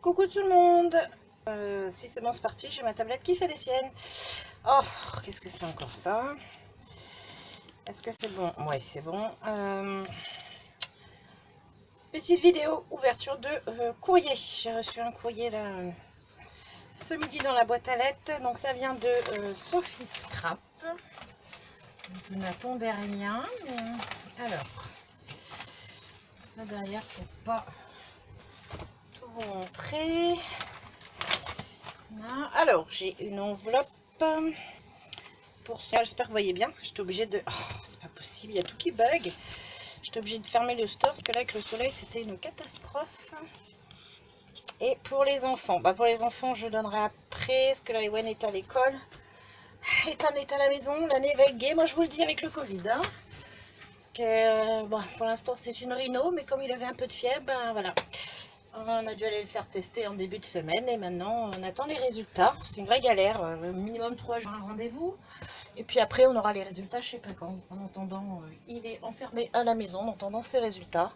Coucou tout le monde. Si c'est bon, c'est parti, j'ai ma tablette qui fait des siennes. Oh, qu'est-ce que c'est encore ça? Est-ce que c'est bon? Ouais, c'est bon. Petite vidéo ouverture de courrier. J'ai reçu un courrier là ce midi dans la boîte à lettres. Donc ça vient de Sophie Scrap. Je n'attendais rien. Mais... Alors, ça derrière pour pas tout vous montrer. Voilà. Alors, j'ai une enveloppe pour ça. J'espère que vous voyez bien parce que j'étais obligée de... Oh, c'est pas possible, il y a tout qui bug. J'étais obligée de fermer le store parce que là, avec le soleil, c'était une catastrophe. Et pour les enfants, pour les enfants, je donnerai après parce que là, Ewen est à l'école. Ethan est à la maison, l'année va être gaie, moi je vous le dis avec le Covid. Hein. Parce que, bon, pour l'instant, c'est une rhino, mais comme il avait un peu de fièvre, voilà. On a dû aller le faire tester en début de semaine et maintenant on attend les résultats. C'est une vraie galère, minimum 3 jours un rendez-vous. Et puis après on aura les résultats je sais pas quand. En attendant, il est enfermé à la maison en attendant ses résultats.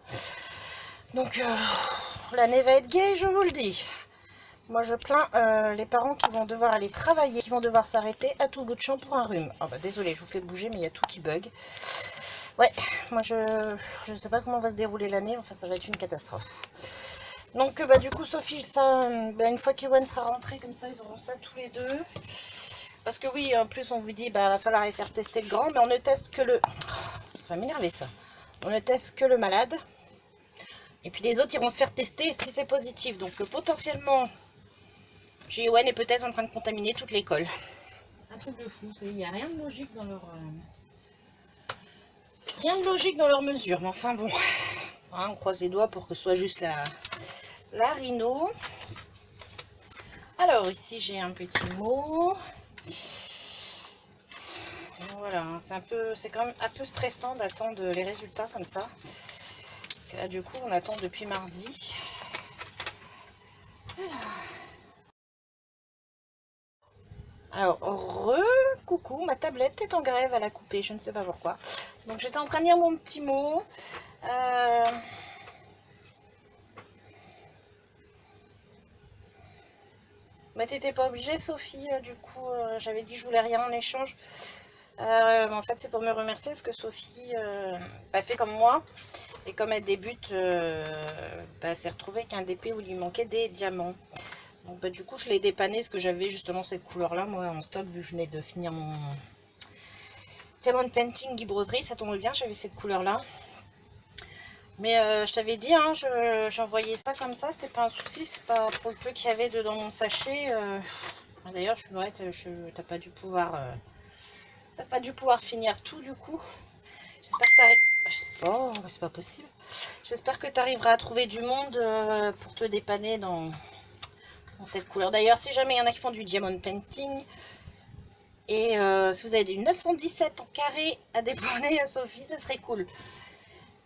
Donc l'année va être gaie, je vous le dis. Moi je plains les parents qui vont devoir aller travailler, qui vont devoir s'arrêter à tout bout de champ pour un rhume. Oh désolé, je vous fais bouger mais il y a tout qui bug. Ouais, moi je sais pas comment va se dérouler l'année, enfin ça va être une catastrophe. Donc du coup Sophie, ça, une fois qu'Ewen sera rentré comme ça, ils auront ça tous les deux. Parce que oui, en plus on vous dit, va falloir aller faire tester le grand, mais on ne teste que le... Ça va m'énerver ça. On ne teste que le malade. Et puis les autres iront se faire tester si c'est positif. Donc potentiellement, Ewen est peut-être en train de contaminer toute l'école. Un truc de fou, il n'y a rien de logique dans leur... Rien de logique dans leurs mesures, mais enfin bon. Hein, on croise les doigts pour que ce soit juste la rhino. Alors ici j'ai un petit mot. Voilà, c'est quand même un peu stressant d'attendre les résultats comme ça. Là, du coup on attend depuis mardi. Alors coucou, ma tablette est en grève, elle a coupé, je ne sais pas pourquoi. Donc j'étais en train de lire mon petit mot. Mais t'étais pas obligée Sophie, du coup j'avais dit que je voulais rien en échange. En fait c'est pour me remercier parce que Sophie fait comme moi. Et comme elle débute, s'est retrouvée qu'un DP où il lui manquait des diamants. Donc du coup je l'ai dépanné parce que j'avais justement cette couleur là moi en stock vu que je venais de finir mon diamond painting Guy broderie. Ça tombe bien, j'avais cette couleur là. Mais je t'avais dit, hein, j'envoyais ça comme ça, c'était pas un souci, c'est pas pour le peu qu'il y avait dedans mon sachet. D'ailleurs, je suis muette, t'as pas dû pouvoir finir tout du coup. J'espère que t'arrives. Oh, c'est pas possible. J'espère que tu arriveras à trouver du monde pour te dépanner dans cette couleur. D'ailleurs, si jamais il y en a qui font du diamond painting et si vous avez du 917 en carré à dépanner à Sophie, ça serait cool.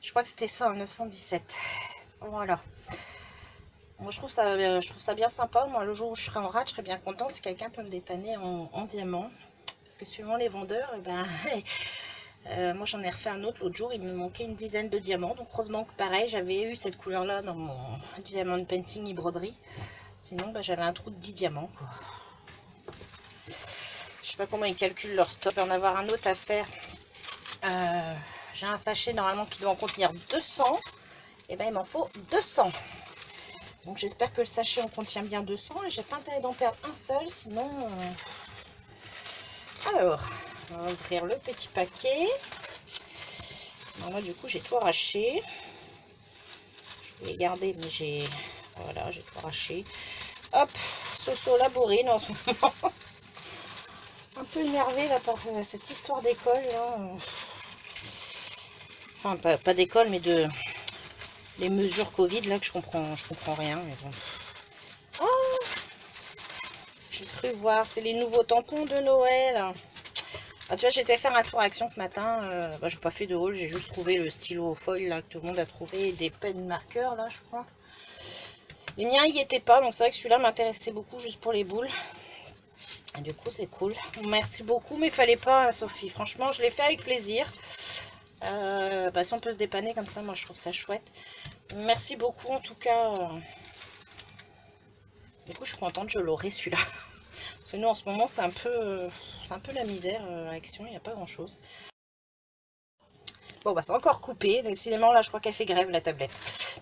Je crois que c'était ça, 917. Voilà. Moi, je trouve ça bien sympa. Moi, le jour où je serai en rate, je serais bien content si quelqu'un peut me dépanner en diamant. Parce que suivant les vendeurs, moi, j'en ai refait un autre l'autre jour. Il me manquait une dizaine de diamants. Donc, heureusement que pareil, j'avais eu cette couleur-là dans mon diamond painting et broderie. Sinon, j'avais un trou de 10 diamants. Quoi. Je sais pas comment ils calculent leur stock. Je vais en avoir un autre à faire. J'ai un sachet normalement qui doit en contenir 200. Et il m'en faut 200. Donc j'espère que le sachet en contient bien 200. Et j'ai pas intérêt d'en perdre un seul. Sinon... Alors, on va ouvrir le petit paquet. Alors là du coup j'ai tout arraché. Je voulais garder mais j'ai... Voilà, j'ai tout arraché. Hop, Soso la bourrine en ce moment. Un peu énervée là par cette histoire d'école là. Enfin, pas d'école, mais de les mesures Covid, là, que je comprends rien. Mais bon. Oh, j'ai cru voir, c'est les nouveaux tampons de Noël. Ah, tu vois, j'étais faire un tour action ce matin. J'ai pas fait de haul, j'ai juste trouvé le stylo foil, là, que tout le monde a trouvé. Des pennes marqueurs, là, je crois. Les miens, y étaient pas, donc c'est vrai que celui-là m'intéressait beaucoup, juste pour les boules. Et du coup, c'est cool. Merci beaucoup, mais il fallait pas, Sophie. Franchement, je l'ai fait avec plaisir. Si on peut se dépanner comme ça, moi je trouve ça chouette. Merci beaucoup en tout cas Du coup, je suis contente, je l'aurai celui-là. Parce que nous, en ce moment, c'est un peu la misère à Action, il n'y a pas grand-chose. Bon, bah, c'est encore coupé. Décidément, là, je crois qu'elle fait grève, la tablette.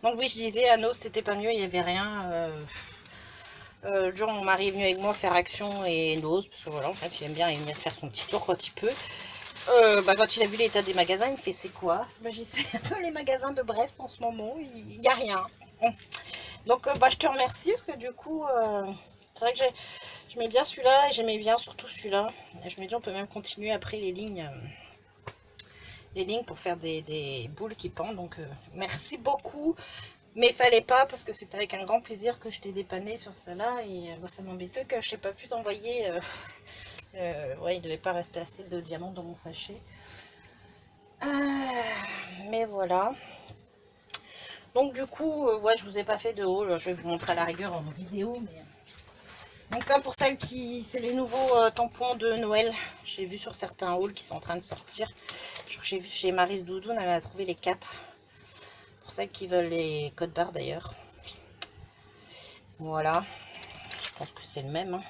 Donc, oui, je disais, à Nos, c'était pas mieux, il n'y avait rien. Le jour, mon mari est venu avec moi faire Action et Nos, parce que voilà, en fait, il aime bien venir faire son petit tour quand il peut. Bah, quand il a vu l'état des magasins, il me fait, c'est quoi? Bah, j'ai dit, c'est un peu les magasins de Brest en ce moment, il n'y a rien. Donc, bah, je te remercie, parce que du coup, c'est vrai que j'aimais bien celui-là, et j'aimais bien surtout celui-là. Je me dis, on peut même continuer après les lignes pour faire des boules qui pendent. Donc merci beaucoup, mais il fallait pas, parce que c'était avec un grand plaisir que je t'ai dépanné sur cela, et bon, ça m'embêtait que je n'ai pas pu t'envoyer. Ouais, il devait pas rester assez de diamants dans mon sachet. Mais voilà. Donc du coup, ouais, je vous ai pas fait de haul, je vais vous montrer à la rigueur en vidéo, mais... Donc ça, pour celles qui... C'est les nouveaux tampons de Noël. J'ai vu sur certains hauls qui sont en train de sortir. J'ai vu chez Maryse Doudoune, elle a trouvé les 4. Pour celles qui veulent les codes barres d'ailleurs. Voilà. Je pense que c'est le même. Hein.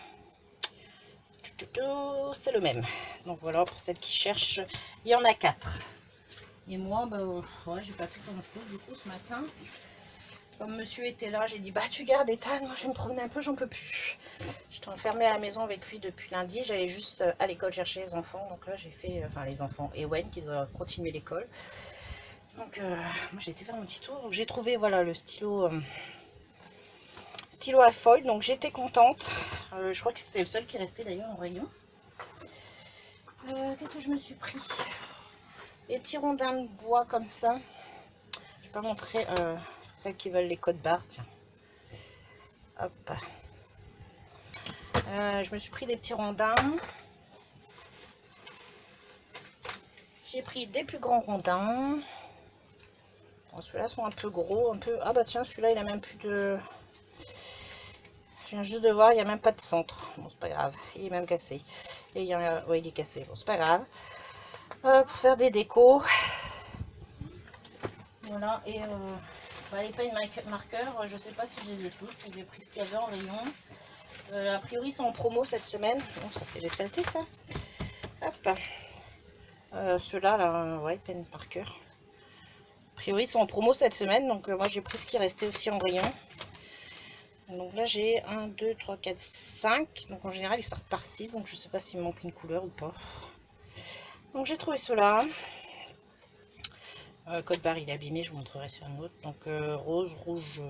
C'est le même. Donc voilà, pour celles qui cherchent, il y en a 4. Et moi, bah, ouais, j'ai pas fait grand chose du coup ce matin. Comme monsieur était là, j'ai dit, bah tu gardes Ethan, moi je vais me promener un peu, j'en peux plus. J'étais enfermée à la maison avec lui depuis lundi, j'allais juste à l'école chercher les enfants. Donc là j'ai fait, enfin les enfants et Wen qui doit continuer l'école. Donc moi j'ai été faire un petit tour, donc j'ai trouvé voilà le stylo à foil, donc j'étais contente. Je crois que c'était le seul qui restait d'ailleurs en rayon. Qu'est-ce que je me suis pris? Des petits rondins de bois comme ça. Je vais pas montrer celles qui veulent les codes barres, tiens. Hop. Je me suis pris des petits rondins. J'ai pris des plus grands rondins. Bon, ceux-là sont un peu gros, un peu... Ah bah tiens, celui-là, il a même plus de... Je viens juste de voir, il n'y a même pas de centre. Bon, c'est pas grave, il est même cassé. Et il y en a... Ouais, il est cassé, bon, c'est pas grave. Pour faire des décos. Voilà, et bah, les peigne marqueurs, je sais pas si je les ai tous. J'ai pris ce qu'il y avait en rayon. A priori, ils sont en promo cette semaine. Bon, ça fait des saletés, ça. Hop. Ceux-là, là, ouais, pen marqueur. A priori, ils sont en promo cette semaine, donc moi j'ai pris ce qui restait aussi en rayon. Donc là j'ai 1, 2, 3, 4, 5. Donc en général ils sortent par 6, donc je sais pas s'il me manque une couleur ou pas. Donc j'ai trouvé ceux-là. Code barre il est abîmé, je vous montrerai sur un autre. Donc rose, rouge,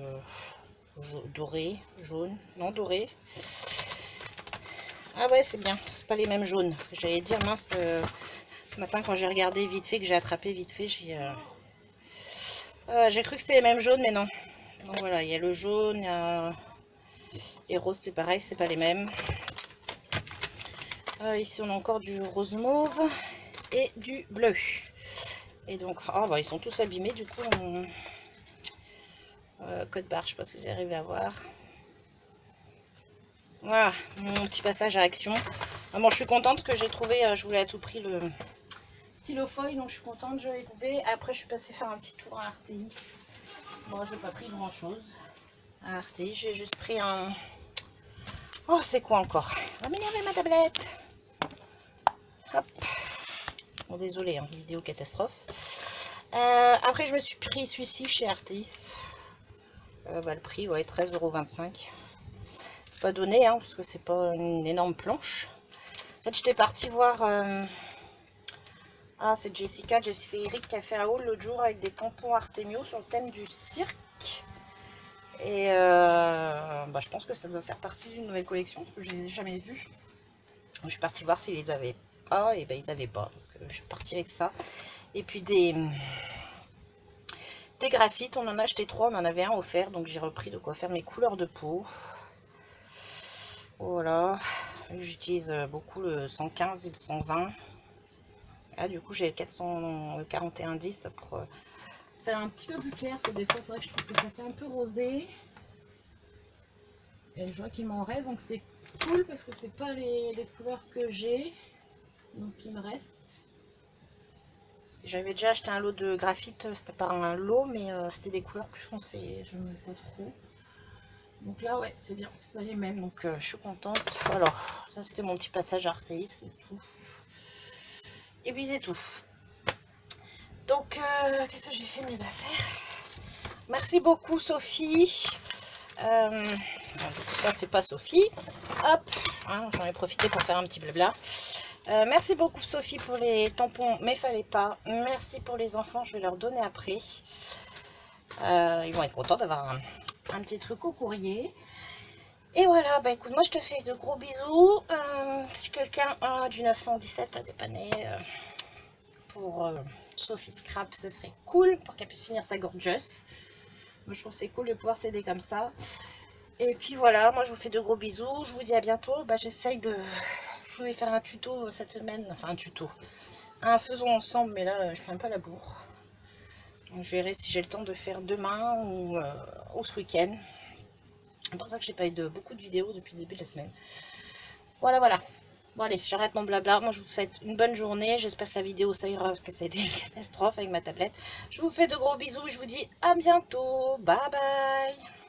doré, jaune, non doré. Ah ouais c'est bien, c'est pas les mêmes jaunes. Parce que j'allais dire mince, ce matin quand j'ai regardé vite fait, que j'ai attrapé vite fait, j'ai cru que c'était les mêmes jaunes mais non. Donc voilà, il y a le jaune, il y a les roses c'est pareil, c'est pas les mêmes. Ici on a encore du rose mauve et du bleu. Et donc, oh, bah, ils sont tous abîmés du coup. Code barre, je sais pas si vous arrivez à voir. Voilà, mon petit passage à Action. Bon, je suis contente que j'ai trouvé, je voulais à tout prix le stylo foil, donc je suis contente, je l'ai trouvé. Après, je suis passée faire un petit tour à Artéis. Bon, j'ai pas pris grand chose à Artéis, j'ai juste pris un... Oh, c'est quoi encore? On va m'énerver ma tablette. Hop. Bon, désolé, hein, vidéo catastrophe. Après, je me suis pris celui-ci chez Artéis. Bah, le prix, ouais, 13,25 €. C'est pas donné, hein, parce que c'est pas une énorme planche. En fait, j'étais partie voir... Ah, c'est Jessica Eric qui a fait un haul l'autre jour avec des tampons Artemio sur le thème du cirque. Et bah, je pense que ça doit faire partie d'une nouvelle collection, parce que je les ai jamais vus. Je suis partie voir s'ils les avaient pas, et ben ils avaient pas. Donc, je suis partie avec ça. Et puis des graphites, on en a acheté 3, on en avait un offert, donc j'ai repris de quoi faire mes couleurs de peau. Voilà, j'utilise beaucoup le 115 et le 120. Ah, du coup j'ai le 44110 pour faire un petit peu plus clair, parce que des fois c'est vrai que je trouve que ça fait un peu rosé. Et je vois qu'il m'en reste, donc c'est cool parce que c'est pas les couleurs que j'ai dans ce qui me reste. J'avais déjà acheté un lot de graphite, c'était pas un lot, mais c'était des couleurs plus foncées, je n'aime pas trop. Donc là, ouais, c'est bien, c'est pas les mêmes, donc je suis contente. Alors, ça c'était mon petit passage Artéis, c'est tout. Et puis c'est tout. Donc, qu'est-ce que j'ai fait mes affaires? Merci beaucoup Sophie. Tout ça c'est pas Sophie. Hop, hein, j'en ai profité pour faire un petit blabla. Merci beaucoup Sophie pour les tampons, mais fallait pas. Merci pour les enfants, je vais leur donner après. Ils vont être contents d'avoir un petit truc au courrier. Et voilà, bah écoute, moi je te fais de gros bisous. Si quelqu'un a du 917 à dépanner pour Sophie de Crabe, ce serait cool pour qu'elle puisse finir sa gorgeous. Moi je trouve c'est cool de pouvoir s'aider comme ça. Et puis voilà, moi je vous fais de gros bisous. Je vous dis à bientôt. Bah j'essaye de... Je vais faire un tuto cette semaine. Enfin un tuto. Un faisons ensemble, mais là je fais un peu la bourre. Donc, je verrai si j'ai le temps de faire demain ou ce week-end. C'est pour ça que j'ai pas eu beaucoup de vidéos depuis le début de la semaine. Voilà, voilà. Bon allez, j'arrête mon blabla. Moi je vous souhaite une bonne journée. J'espère que la vidéo ça ira parce que ça a été une catastrophe avec ma tablette. Je vous fais de gros bisous. Je vous dis à bientôt. Bye bye.